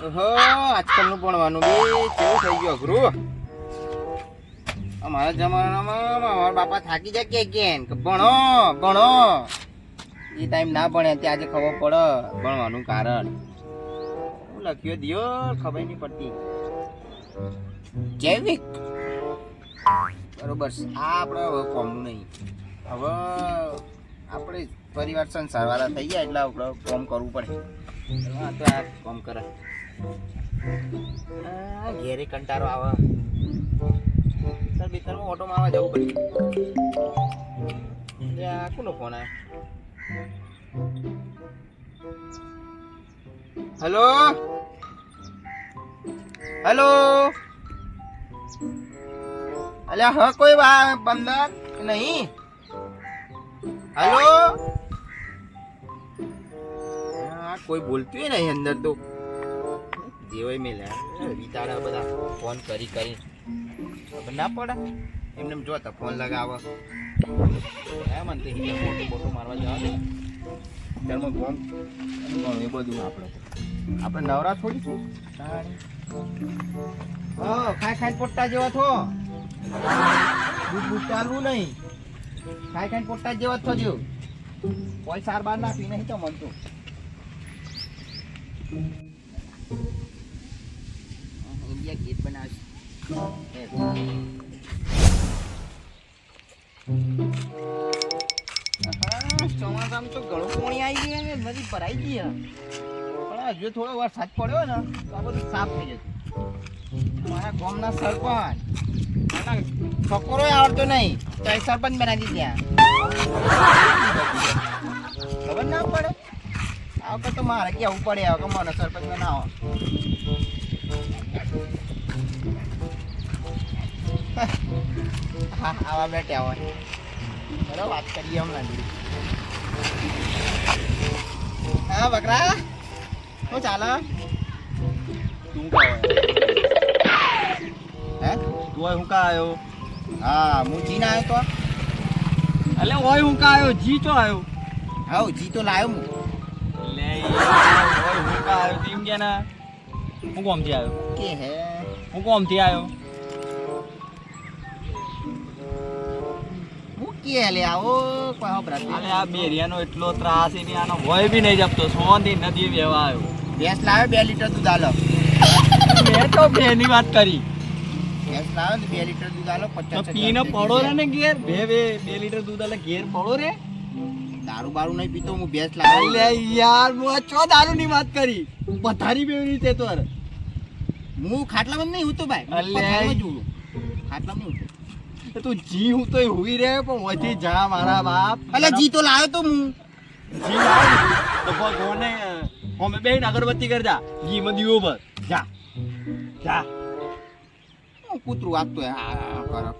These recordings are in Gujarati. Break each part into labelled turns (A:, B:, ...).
A: ઓહો આજકાલનું ભણવાનું બી કેવું થઈ ગયું અઘરું. અમારા જમાનામાં મારા બાપા થાકી જાય કે ભણો ભણો એ ટાઈમ ના ભણે ત્યાં આજે ખબર પડે ભણવાનું કારણ. હું લખ્યો દિયો ખબર નહીં પડતી. જૈવિક બરોબર છે. આ આપણે હવે કોમનું નહીં. હવે આપણે પરિવાર સંસારવાળા થઈ ગયા એટલે આપણે કોમ કરવું પડે. હા તો આ કોમ કરે. ઘેરે કંટાળો આવે. સર બિતરમાં ઓટો મારવા જવું પડ્યું. આ કોનો ફોન આવ્યો? હેલો હેલો અલ્યા હા કોઈ બંદર નહીં? હેલો કોઈ બોલતું નહીં અંદર તો જેવાય મેલ્યા વિચારા બધા ફોન કરી કરી ખબર ના પડે એમને જોતા ફોન લગાવો. મને તો ફોટો ફોટો મારવા જવા દે ઘરમાં ફોન એ બધું આપણે નવરા થોડી છું. ખાઈ ખાઈને પોટ્ટા જેવા થો. દૂધ દૂધ ચાલવું નહીં. ખાઈ ખાઈને પોટ્ટા જેવા થજો. કોઈ સાર બાર નાખી નહીં તો મન તો ઇન્ડિયા ગીત બનાવશે. ચોમાસામાં તો ઘણું પાણી આવી ગયું ને નદી ભરાઈ ગઈ પણ હજુ થોડો વરસાદ પડ્યો ને તો આ બધું સાફ થઈ જતું. મારા ગામના સરપંચ છોકરો આવડતો નહીં તો એ સરપંચ બનાવી ત્યાં ખબર ના પડે. આ વખત તો મારે કેવું પડે કે મને સરપંચ બનાવો. હા આવા બેઠા હોય બરાબર વાત કરીએ હમણાં. હા બકરા શું ચાલે? તું કા હે તું હું કા આવ્યો? હા હું જી ના આવ્યો તો એટલે ઓય હું કા આવ્યો? જી તો આવ્યો. હા જી તો લાવ્યો હું. લે ઓય હું કા આવ્યો ટીમ કે ના હું કોમથી આવ્યો કે હે હું કોમથી આવ્યો કે લે આવો કોઈ હબરાત અલે આ બેરિયાનો એટલો ત્રાસ એની આનો ભય બી નહીં જપતો. સોંધી નદી વેવા આવ્યો. ભેંસ લાવ્યો 2 લીટર દૂધ આલો. મેં તો બેની વાત કરી. ભેંસ લાવ્યો 2 લીટર દૂધ આલો 50 પીને પડો રે ને ઘેર 2 લીટર દૂધ આલે ઘેર પડો રે. દારૂ બારૂ નહીં પીતો હું ભેંસ લાવ્યો. લે યાર હું ચો દારૂ ની વાત કરી. પથારી બેવી રીતે તો હું ખાટલામાં નહીં હું તો ભાઈ પથારીમાં જ હું ખાટલામાં હું. તું જી હું તો હુઈ રહ્યો પણ ઓથી જા મારા બાપ. અલે જી તો લાવ્યો તો હું. જી લાવ્યો તો ભગવાને અમે બેન અગરબત્તી કરજા જી માં દીવો પર જા જા. કૂતરું વાગતો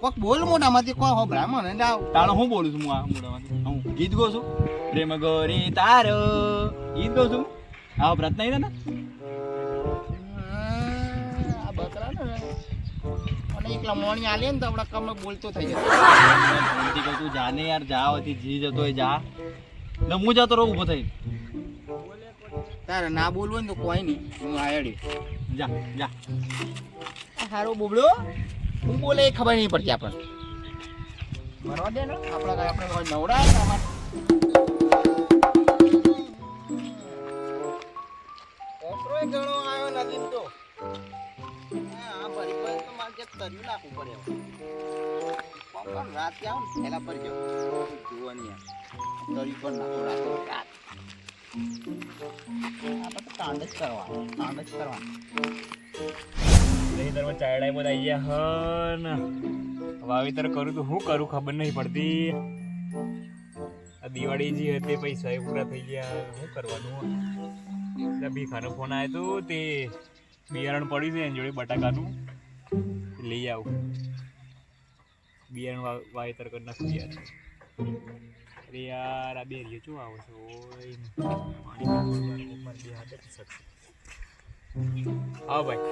A: કોક બોલ મોઢામાંથી કોઈ હોભરા મને તાણો હું બોલું છું. હું આ મોઢામાંથી હું ગીત ગો છું. પ્રેમ ગોરી તારો ગીત ગો છું. આ વ્રત નહીં ને આ બકરા ને એકલા મોણી આલે ને તો આપડા કમ બોલતો થઈ જતો. તું જા ને યાર જા હોતી જી જતો હોય જા ને હું જતો રહું ઉભો થઈ. તારે ના બોલવું ને તો કોઈ નહીં હું આયડી જા જા. હારો બોબડો હું બોલે એ ખબર નહીં પડતી આપણને. મરવા દે ને આપણા આપણે નવડા ઓપરો ઘણો આવ્યો નથી તો તર્યું નાખવું પડે. રાત આવ ને થેલા પર જાવ જોવાની તર્યું પર નાખો રાખો રાત આપણે કાંડ જ કરવા ચાયડા બધા આવી ગયા હન. વાવેતર કરું તો શું કરું ખબર નહીં પડતી. આ દિવાળી જે હતી પૈસા એ પૂરા થઈ ગયા શું કરવાનું. ભીખાનો ફોન આવ્યો તો તે બિયારણ પડ્યું છે એની જોડે બટાકાનું લઈ આવું. બિયારણ વાવેતર કરી નાખું યાર. અરે યાર આ બેરીઓ શું આવો છો હા ભાઈ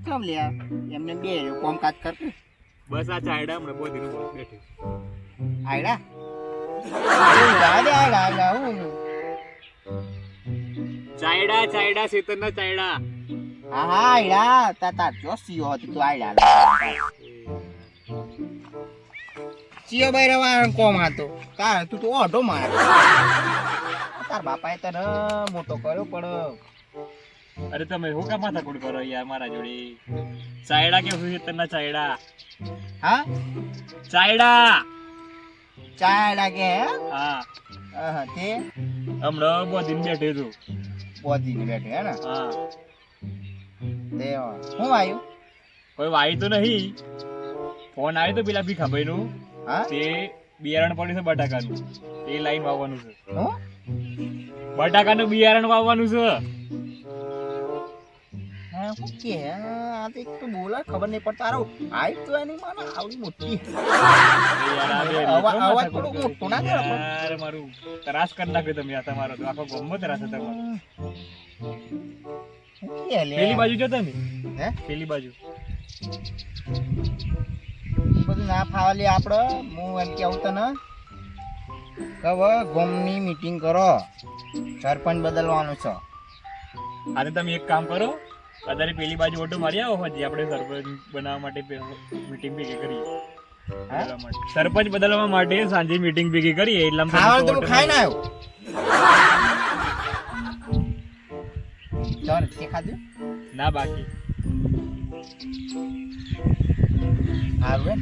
A: કેમ લે એમને બે કોમ કાજ કરતું બસ આ ચાયડા હમણાં બહુ દીનું બેઠી આયડા આયડા હું
B: ચાયડા ચાયડા શેતરના ચાયડા.
A: હા હા આયડા તાતા જોસીયો હતી તું આયડા ચિયો ભાઈ રવા કોમ હતો તાર તું તો ઓઢો માર તાર બાપાએ તને મોટો કર્યો પણ
B: અરે તમે હું કામ માથાકૂટ કરો યાર મારા જોડે? ચાયડા કે શેતરના ચાયડા?
A: હા
B: ચાયડા.
A: ચાય લાગે
B: હા
A: હા તે
B: હમણાં બોધીને બેઠે છું.
A: બોધીને બેઠે હે ને
B: હા
A: તે હું આવ્યું
B: કોઈ વાઈ તો નહીં. ફોન આવ્યો તો પેલા ભીખાભાઈ નું.
A: હા
B: તે બિયારણ પડ્યું છે બટાકાનું. એ લાઈન વાવવાનું છે.
A: હું
B: બટાકાનું બિયારણ વાવવાનું છે.
A: હા હું કે આ તો એક તો બોલા ખબર નહીં પડતા તારો હાઈટ તો એની માને આવડી મોટી
B: યાર આ બે
A: અવાજ થોડો મોટો ના કરે પણ
B: યાર મારું ત્રાસ કરી નાખ્યો તમે. આ તમારો તો આખો ગમો ત્રાસ છે તમારો. પેલી બાજુ જતો ને
A: હે
B: પેલી બાજુ
A: એ બધું ના ફાવે લે આપડે હું એમ કેવું તને કવ ગોમની મીટિંગ કરો સરપંચ બદલવાનું છે.
B: આજે તમે એક કામ કરો, અત્યારે પેલી બાજુ ઓટો મારી આવો. હજી આપણે સરપંચ બનાવવા માટે મીટિંગ ભેગી કરીએ. સરપંચ બદલવા માટે સાંજે મીટિંગ ભેગી કરીએ. એટલે
A: ખાવાનું તો ખાઈને આવ્યો ચાલ તે ખાધું
B: ના બાકી
A: આવે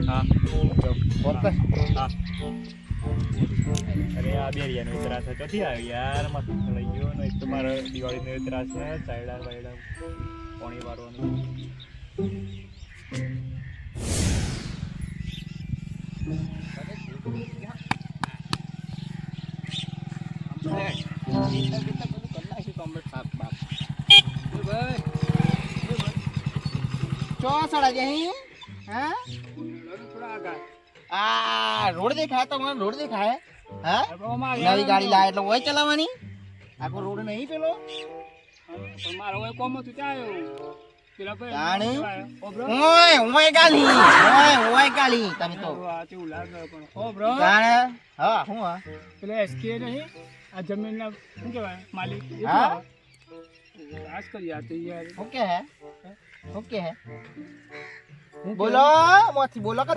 B: હા
A: ફોન કર
B: હા. અરે આ બેરિયાનો ત્રાસ છે ચોથી આવ્યો યાર. મસ્ત લઈ ગયો ને. એક તો મારો દિવાળીનો ત્રાસ છે. ચાયડા વાયડા પાણી વારવાનું.
A: ચો સડા જઈ હા આ રોડ દેખાય તો મને રોડ દેખાય હા નવી ગાડી લાવે એટલે ઓય ચલાવવાની આખો રોડ નહીં પેલો
B: મારો કોમ હતું ત્યાં
A: જાણી ઓય ગાલી તમે તો જાણે હા હું હા
B: પેલા એસકે નહીં આ જમીનના શું કહેવાય માલિક
A: હા
B: આજ કરી આ તો યાર
A: ઓકે હે બોલો મોથી બોલો કે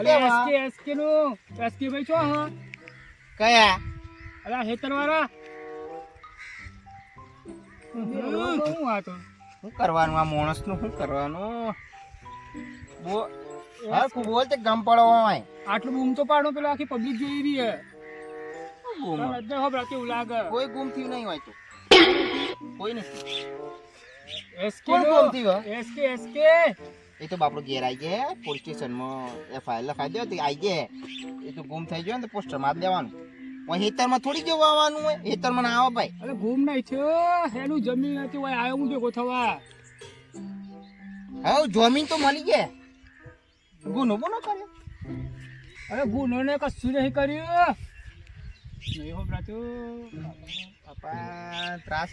B: એસકે નું એસકે ભાઈ છો હા
A: કયા
B: અલા હેતર વાળા હું આ તો
A: શું કરવાનું આ માણસ નું શું કરવાનું બોલ તે ગમ પડો હોય
B: આટલું બૂમ તો પાડો પેલો આખી પબ્લિક જોઈ રહી હે. કેવું લાગે
A: કોઈ ગુમ થયું નહીં હોય તો કોઈ નથી
B: એસકે
A: કોણ ગુમ થયું
B: એસકે
A: એ તો બાપડો ઘેર આવી ગયા પોલીસ સ્ટેશનમાં એફઆઈઆર લખાઈ દો આવી ગયા એ તો ગુમ થઈ ગયો ને તો પોસ્ટર માર દેવાનું હેતરમાં થોડી જવું આવવાનું હોય હેતરમાં ના આવે ભાઈ
B: અરે ગુમ નહીં થયો એનું જમીન હતી હોય આવ્યો હું ભેગો થવા
A: હવે જમીન તો મળી ગયા ગુનો કર્યો
B: અરે ગુનો ને કશું નહીં કર્યું નહીં હોભરાતું
A: બાપા ત્રાસ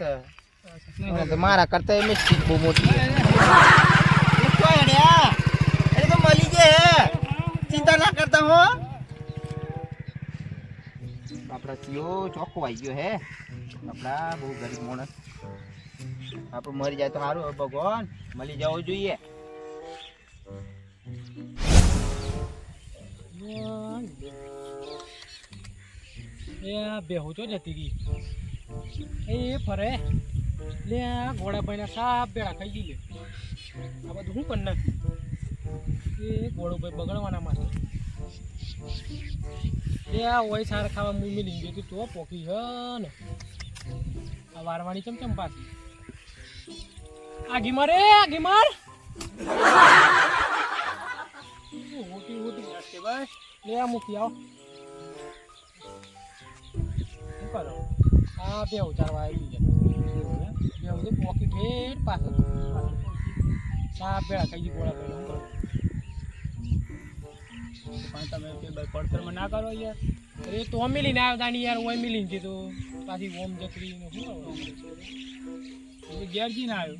A: મારા કરતા એમ જ બહુ મોટી એ તો મળી ગયા ચિંતા ના કરતા હો આપડા સીઓ ચોખ્ખો આવી ગયો હે આપડા બહુ ગરીબ માણસ આપણે મરી જાય તો સારું ભગવાન મળી જવું જોઈએ
B: બેહુ તો જતી રહી એ ફરે લે આ ઘોડાભાઈ ના સાપ બેડા ખાઈ ગઈ લે આ બધું શું કરી નાખ્યું એ ઘોડોભાઈ બગડવાના માટે એ આ હોય સારા ખાવા મૂમી લઈ ગયું તો પોકી છે ને આ વારવાની ચમચમ પાછી આગી મારે આગી માર મોટી મોટી ભાઈ લે આ મૂકી આવો શું કરો આ બે ઉતારવા આવી ગયા બે પોકી ઠેર પાછળ સાપ બેડા ખાઈ ગઈ ગોળા ભાઈ પણ તમે પડતરમાં ના કરો યાર અરે તો ઓમ મિલીને આવ્યો તાની યાર ઓમ મિલીને કીધું પાછી ઓમ જકરી ને શું ઘેરજી ના આવ્યો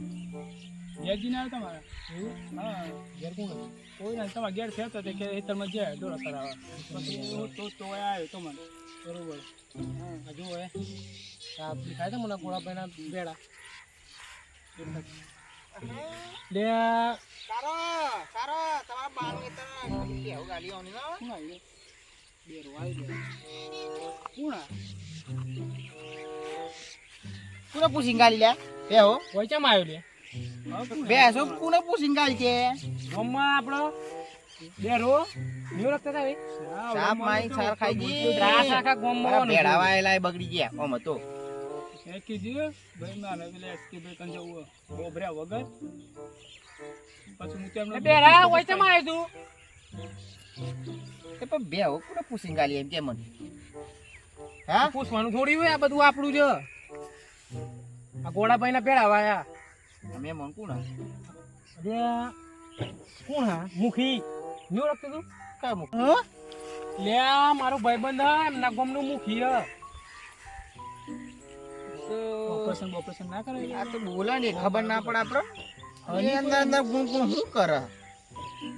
B: ઘેરજી ના આવ્યો તમારા એવું હા ઘેર કોણ કોઈ ના તમારા ઘેર ફેરતો તે ખેતરમાં જાય દોરા કરાવવા તો આવ્યો તો મને બરોબર હા હજુ હોય સાપ ખાય તો મને ગોળા ભાઈના બેડા
C: લે
A: સારો તમારા બાળને તો કેવું ગાલી આવની ના
C: શું આવી બેરો આવી દે કોણ
A: કોને પૂછીને ગાલી લે બે હો
C: કોઈ ચમ આવ્યો લે
A: બે સો કોને પૂછીને ગાલી છે
C: મમ્મા આપણો બેરો ન્યુ રખતા તા
A: સાપ માઈ સાર ખાઈ ગઈ
C: ત્રાસ આખા ગોમમાં
A: ભેડાવા એલા બગડી ગયા ઓમ હતો
C: એ કીધું ભાઈ મારે પેલા એસકે ભાઈ કંજે બોબર્યા વગર પછી હું તેમને બેરા કોઈ ચમ આવ્યો તું
A: એ પણ બે હો કોને પૂછીને ગાલી એમ કે મને હા
C: પૂછવાનું થોડી હોય આ બધું આપણું છે આ ગોળાભાઈ ના પેડા વાયા
A: અમે મન કોણ
C: અરે કોણ હા મુખી ન્યુ રખતો તું
A: કા મુક
C: લે આ મારો ભાઈબંધ હે એમના ગામનો મુખી હે ઓપરેશન ના કરે
A: આ તો બોલા ને ખબર ના પડે આપણે અંદર અંદર ગુણ ગુણ શું કરે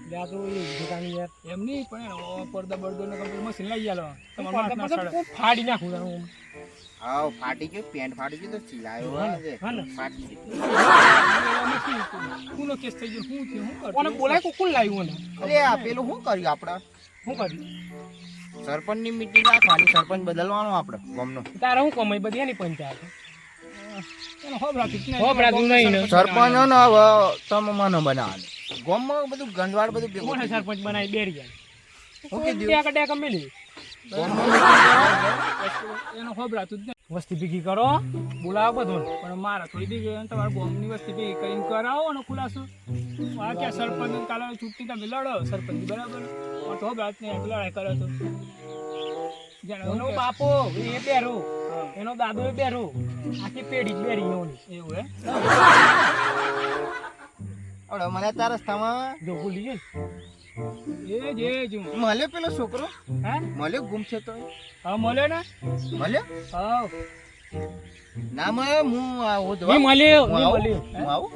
C: લે આ તો એ દુકાની યાર એમ નહીં પણ પડદા બળદો ને કમ્પ્લીટ મશીન લઈ આલો તમારે ના સડે ફાડી નાખું તારું
A: હા ફાટી ગયો પેન્ટ ફાટી ગયો તો ચિલાયો
C: હા ને
A: ફાટી ગયો
C: કોનો કેસ થઈ ગયો શું થયું શું કર કોને બોલાય કોણ લાવ્યું ને
A: અરે આ પેલું શું કર્યું આપણે
C: શું કર્યું
A: સરપંચની મીટિંગ રાખવાની સરપંચ બદલવાનો આપણે ગામનો
C: તારે શું કમાઈ બધી એની પંચાયત હોબરાતું નહીં ને
A: સરપંચ ને હવે તમે મને બનાવવાનું ગામમાં બધું ગંદવાડ બધું ભેગું
C: કોને સરપંચ બનાવી બેરી ગયા
A: હું કીધું
C: ટેકા ટેકા મેલી
A: ગામમાં meeting કરો.
C: એનો હોબરાતું જ નહીં વસ્તી ભેગી કરો બોલાવો બધું પણ મારા થોડી ભેગી તમારા ગામની વસ્તી ભેગી કરીને કરાવો ને ખુલાસો આ કે સરપંચ કાલે છૂટી તમે લડો સરપંચ બરાબર તો હોબરાત ને લડાઈ કરે તો એનો બાપો એ બેરો એનો દાદો એ બેરો આખી પેઢી જ બેરી એવું હે
A: હવે મને તારા રસ્તામાં
C: જો ભૂલી ગઈ એ જ
A: મળે પેલો છોકરો
C: હા
A: મળ્યો ગુમ છે તો
C: હા મળે ને
A: મળ્યો
C: હા
A: ના મળે હું આવું
C: નહીં મળ્યો
A: હું
C: નહીં
A: આવું
C: મળ્યો
A: હું આવું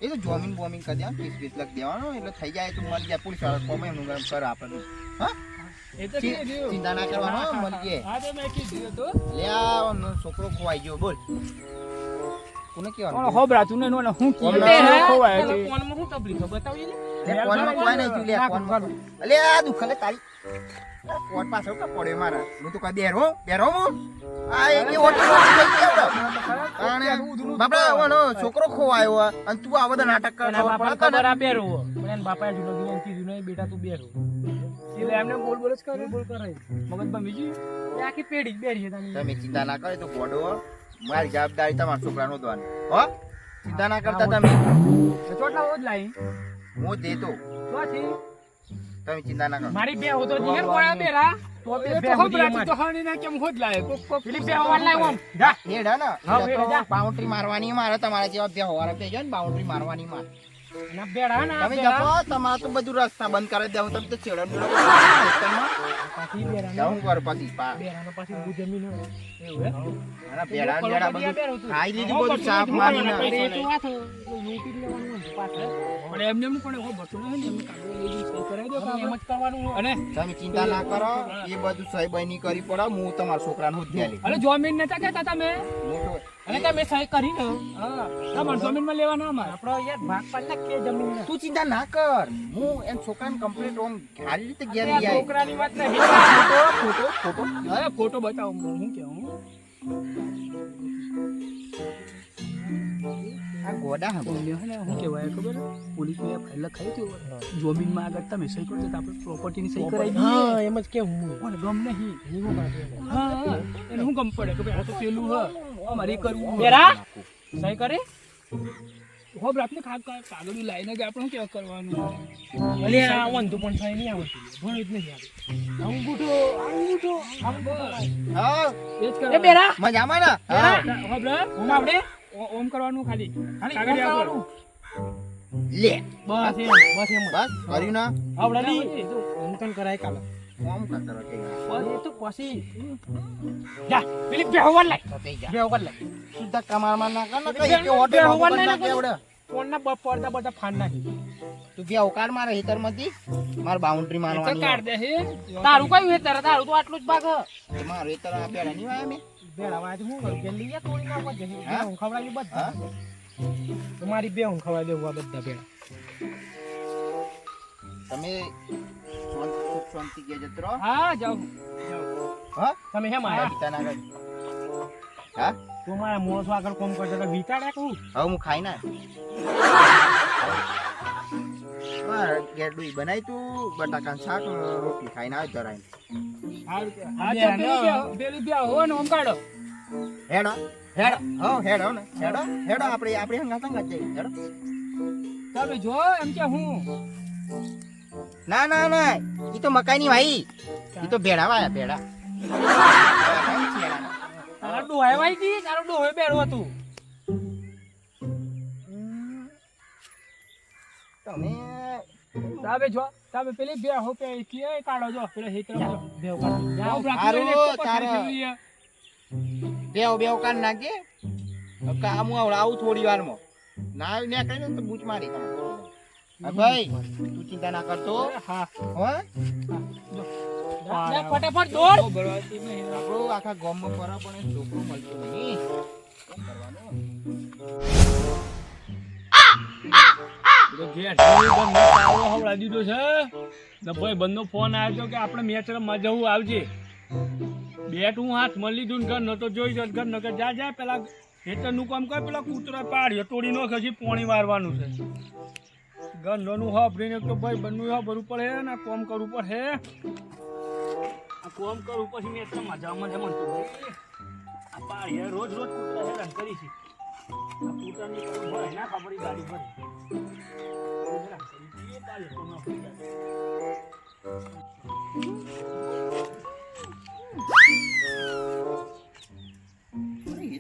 A: એ તો જોમીન બોમીન કરી દેવાનું 20 લાખ દેવાનો એટલે થઈ જાય તો મળી જાય પોલીસ વાળા કોમે એનું કામ કરે આપણને હા
C: એ તો કીધું
A: ચિંતા ના કરવાનો મળી જાય
C: હા તો મેં કીધું તો
A: લે આ છોકરો ખોવાઈ ગયો બોલ કોને કહેવાનું
C: હોબરાતું ને હું
A: ખોવાય
C: છે કોનમાં શું તકલીફ બતાવી
A: લે કોનમાં કોઈ નહીં થયું લે કોનમાં અલે આ દુખલે તારી કોટ પાછળ કા પડે મારા હું તો કઈ બેરો હું આ એક ઓટી થઈ ગયો અને બાપડા ઓનો છોકરો ખોવાયો અને તું આ બધા નાટક કર
C: ખબર આ બેરો પણ એન બાપાએ જુનો ગીન કીધું નહીં બેટા તું બેરો એટલે એમને બોલ જ કરે બોલ કરે મગજમાં બીજી આખી પેઢી જ બેરી છે
A: તમે ચિંતા ના કરે તો ગોડો મારી જવાબદારી તમારા છોકરાનો દોન હો ચિંતા ના કરતા તમે
C: ચોટલા ઓજ લાઈ
A: હું દેતો
C: ચોથી
A: તમે ચિંતા ના કરો
C: મારી બે હોતો જીગર કોળા બેરા તો બે હોબરાતી તો હાણી ના કેમ હોજ લાય કોક પેલી બે હોવા લાય ઓમ જા
A: હેડા ના
C: હા, હેડા જા.
A: બાઉન્ડ્રી મારવાની મારે તમારા જેવા બે હોવારા પેજો ને બાઉન્ડ્રી મારવાની મારે
C: ના બેડા ના
A: તમે જપો તમારે તો બધું રસ્તા બંધ કરી દેવું તમે તો છેડમ
C: પાછી બેડા
A: જાઉં કર પછી
C: બેરાનો પાછી બહુ જમીન હોય એવું હે
A: મારા ભેડા ભેડા બધું ખાઈ લીધું બધું સાફ મારીને
C: એ તો વાત લૂંટી લેવાનું હોય પાછળ પણ એમને એમ પણ એવો બસો ને એમ કાગળ લઈ સહી કરાવી દો એમ જ કરવાનું હોય અને
A: તમે ચિંતા ના કરો એ બધું સહી બની કરી પડે હું તમારા છોકરાનું જ ધ્યાન
C: અરે જમીન નતા કહેતા તમે અને તમે સહી કરી ને હા તમારે જમીનમાં લેવાના અમારે આપણો યાર ભાગ પાડતા કે જમીન
A: તું ચિંતા ના કર હું એમ છોકરાને કમ્પ્લીટ ઓમ સારી રીતે ઘેર લઈ આવી
C: છોકરાની વાત નહીં
A: ફોટો
C: હવે ફોટો બતાવો હું કેવું
A: આ ગોડા હા
C: શું કહેવાય ખબર પોલીસ ને ફાઇલ લખાઈ હતી જમીનમાં આગળ તમે સહી કરજો તો આપણે પ્રોપર્ટીની સહી કરાવી દઈએ હા એમ જ કેવું કોણ ગમ નહીં હા એને હું ગમ પડે કે ભાઈ આ તો પેલું હ અમારે કરવું બેરા સહી કરે હોબ રાતને કાગળ લાઈને કે આપણે શું કેવા કરવાનું અલે આ વંતુ પણ થાય નહીં આવતું ભણ જ નહીં આવે આમ બસ
A: હા
C: એ જ કરે બેરા
A: મજામાં ને
C: હોબ રે હું આપણે ઓમ કરવાનું ખાલી કાગળ આપવાનું
A: લે
C: બસ એમ
A: બસ કર્યું ના
C: આવડાની ઓમ તન કરાય કાલે
A: કોમ કરતા કે
C: બસ એ તો પછી જા પેલી બેહવર લાય
A: તે જા
C: બેહવર લાય
A: સીધા કમારમાં ના કર ને કઈ કે હોટલ
C: બેહવર
A: ના
C: લાય
A: કેવડે
C: ફોન ના પડતા બધા ફાન નાખી
A: તું બે અવકાર મારે હિતરમાંથી માર બાઉન્ડ્રી
C: તો
A: મારવાની
C: કાઢ દે હે તારું કયું હે તારું તો આટલું જ ભાગ હ
A: મારે હિતર આ બેડા ની વાય મે
C: બેડા વાજ હું કરું જલ્દી યા તોડી નાખો જલ્દી હું ખવડાવી બધા તમારી બે હું ખવાઈ દેવું આ બધા ભેળા.
A: તમે સુખ શાંતિ કે જતો રહો.
C: હા જાઉં
A: હા
C: તમે હેમ આયા
A: પિતાના ઘર. હા
C: તું મારા મોસો આગળ કોમ કરતો તો વિચાર્યા કહું
A: હવે હું ખાઈ ના ગેરડુઈ બનાવી તું બટાકાનું શાક રોટલી ખાઈને આવે જરાય.
C: પેલી બે હો ને ઓમ કાઢો.
A: હેડો હેડો હો હેડો ને હેડો હેડો આપણે હંગા સંગા જઈએ હેડો.
C: તમે જો એમ કે હું
A: ના ના ના ઈ તો મકાઈની ભાઈ ઈ તો ભેડા વાયા ભેડા.
C: તારા ડોહે વાઈ દી તારો ડોહે બેરો હતું.
A: તમે
C: તાવે જો તાવે પેલી બે હો પે કે કાઢો જો પેલે હેતર બેવ કાઢો જાવ
A: હારું, તારે.
C: રાખી
A: બેવ કાન નાખજે કામ આવું થોડી વારમાં ના આવ્યું ને કઈ તો બૂચ મારી તમે. હા ભાઈ તું ચિંતા ના કરતો.
C: હા
A: હો
C: ફટાફટ દોડ
A: આપણો આખા ગામમાં ફરા પણ એ છોકરો મળતો નહીં. શું કરવાનું?
C: દીધો છે ને ભાઈ બંધો ફોન આવ્યો કે આપણે મેચ રમવા જવું આવજે. બેટ હું હાથ મળી લીધું ને ઘર નતો જોઈ જ ઘર નકર જા પેલા હેતરનું કામ કર પેલા કૂતરા પાડ્યો તોડી નો ખસી પોણી વારવાનું છે. ઘર નોનું હાફરીને તો ભાઈ બંનું હાફરવું પડે ને આ કામ કરવું પડે. આ કામ કરવું પછી મેચ મજા મનતો ભાઈ આ પાડ્યા રોજ કૂતરા હેરાન કરી છે. આ કૂતરાની ભરાય ના ખબર ગાડી ભરી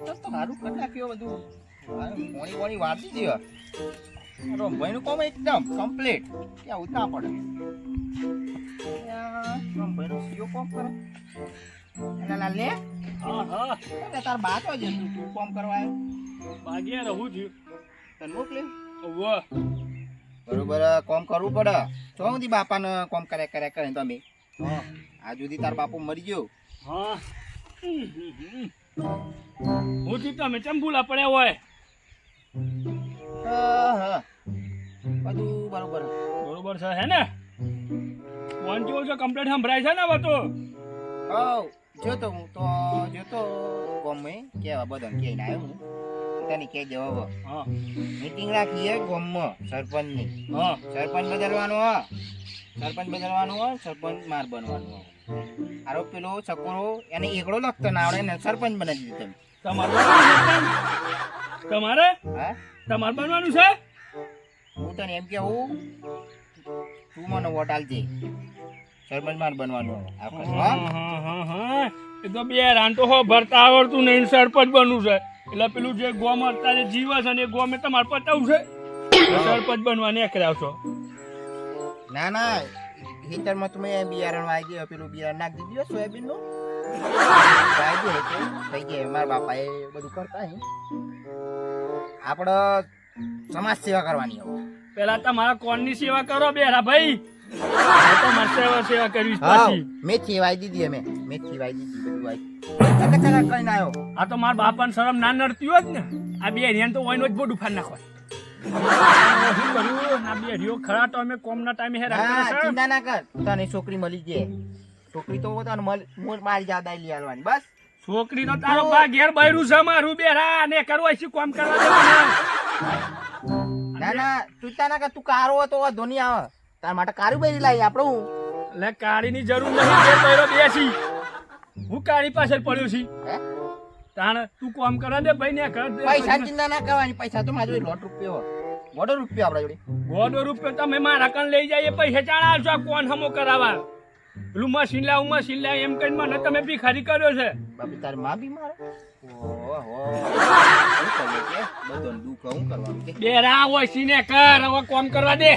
A: તો સારું કરી નાખ્યું બધું. પોણી વાળતી દેવા રમભાઈનું કામ એકદમ કમ્પ્લીટ. ક્યાં ઉતા પડે રમભાઈનું સીઓ કામ કરે. એના લે
C: હા
A: તાર બાત હોય છે તું કામ કરવા આવ્યો.
C: ભાગ્યા રહું છું
A: તને મોકલે
C: વાહ
A: બરોબર કામ કરવું પડે. તો સુધી બાપાને કામ કર્યા કરે તમે. આ સુધી તાર બાપુ મરી ગયો.
C: હા હું થી તમે ચમ ભૂલા પડ્યા હોય.
A: બધું બરોબર
C: બરોબર છે હે ને ફોન કેવું છે કમ્પ્લીટ સંભળાય છે ને હવે તો.
A: જોતો હું તો જોતો ગમે કેવા બધા કે આવ્યો હું તને કે જવાબ.
C: હા
A: મીટિંગ રાખીએ ગામમાં સરપંચની.
C: હા
A: સરપંચ બદલવાનો હા સરપંચ બદલવાનું હોય સરપંચ માર બનવાનું હોય. આરો પેલો છકોરો એને એકડો લખતો ના આવડે ને સરપંચ બનાવી દીધું તમે.
C: તમારે
A: હા
C: તમારે બનવાનું છે.
A: હું તને એમ કેવું તું મને વોટ આલજે સરપંચ માર બનવાનું આ વખત.
C: હા એ તો બે રાંટો હો ભરતા આવડતું નહીં સરપંચ બનવું છે એટલે પેલું જે ગોમ અત્યારે જીવ છે ને એ ગોમે તમારે પટાવું છે સરપંચ બનવાની એક આવશો.
A: ના ના ખેતરમાં તમે બિયારણ વાવી દે પેલું બિયારણ નાખી દીધું સોયાબીન નું વાવી દે થઈ ગયા. મારા બાપા એ બધું કરતા હે. આપણે સમાજ સેવા કરવાની હવે.
C: પેલા તમારા કોણની સેવા કરો બેરા ભાઈ. તમારે સેવા કરવી પછી
A: મેથી વાવી દીધી અમે મેથી વાવી દીધી બધું વાવી કઈ આવ્યો.
C: આ તો મારા બાપાને શરમ ના નડતી હોત ને આ બે રિયાન તો ઓઈનો જ બોડું ફાડ નાખવા. શું કર્યું ના બે રિયો ખરા તો અમે કોમના ટાઈમે હેરાન કરે છે.
A: ચિંતા ના કર તને છોકરી મળી જાય. છોકરી તો તને મારી જાદા લઈ આવવાની બસ.
C: છોકરી નો તારો બા ઘેર બૈરું છે મારું બેરા ને કરવું છે કામ કરવા દે મને.
A: ના ના ચિંતા ના કર તું કારો હતો ધોની આવે તાર માટે કારું બૈરી લાવી આપણું.
C: એટલે કાળીની જરૂર નહીં ઘેર બૈરો બેસી હું કાળી પાછળ પડ્યો છી. તાણ તું કામ કરવા દે ભાઈ ને કર દે.
A: પૈસા ચિંતા ના કરવાની પૈસા તો મારા જોડે 100 રૂપિયા હોય 100 રૂપિયા આપડા જોડે.
C: 100 રૂપિયા તમે મારા કણ લઈ જાય પૈસા ચાણા આવશો કોણ હમો કરાવવા. પેલું મશીન લાવ એમ કઈ મને તમે ભિખારી કર્યો છે.
A: બાપી તારી માં બીમાર ઓહો બધું દુઃખ હું કરવાનું કે
C: બેરા હોય સીને કર હવે કામ કરવા દે.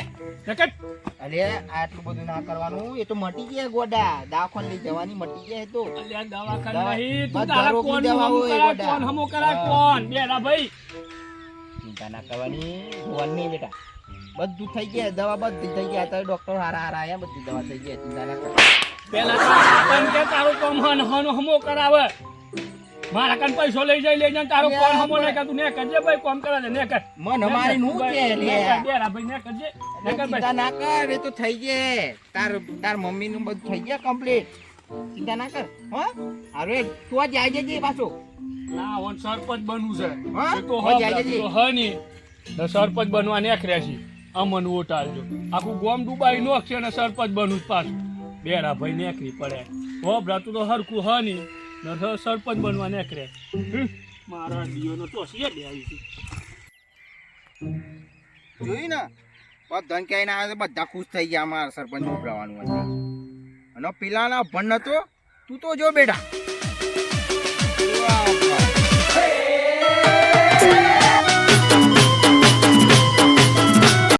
A: અરે આટલું બધું ના કરવાનું એ તો મટી ગયા ગોડા દવાખાને લઈ જવાની મટી ગયા તો.
C: અલ્યા દવાખાને નહીં તું તારા કોણ હમો કરા કોણ હમો કરા કોણ બેરા ભાઈ.
A: ચિંતા ના કરવાની જોવાનું નહીં બેટા બધું થઈ ગયા દવા બધી થઈ ગયા અત્યારે ડોક્ટર હારા આયા બધી દવા થઈ ગઈ ચિંતા ના કર.
C: પેલા તારા કે તારું કામ હન હમો કરાવે મારા કાન પૈસો લઈ જાય તારો કોણ હમો નહીં કે તું ને કરજે ભાઈ કોમ કરે ને કર
A: મન અમારી નું છે લે
C: બેરા ભાઈ ને કરજે ને કર
A: ચિંતા ના કર એ તો થઈ જાય તાર મમ્મી નું બધું થઈ ગયા કમ્પ્લીટ ચિંતા ના કર હો અરે તું આ જાય જજે પાછો
C: ના ઓન સરપંચ બનવું છે
A: હા?
C: એ તો
A: હો, જાય જજે.
C: હની ને સરપંચ બનવા નેખર્યા છે અમન વોટ આલજો આખું ગોમ ડુબાઈ નો છે ને સરપંચ બનવું જ પાછું બેરા ભાઈ નેખરી પડે હો બ્રાતું તો હરખું હની ને સરપંચ બનવા નેખરે મારા દિયોનો તો છે દે આવી છે
A: જોયું ને બધા ક્યાંય ના આવે તો બધા ખુશ થઈ ગયા અમારા સરપંચ ઉભરાવાનું અને પેલાના ભણ નતો તું તો જો બેટા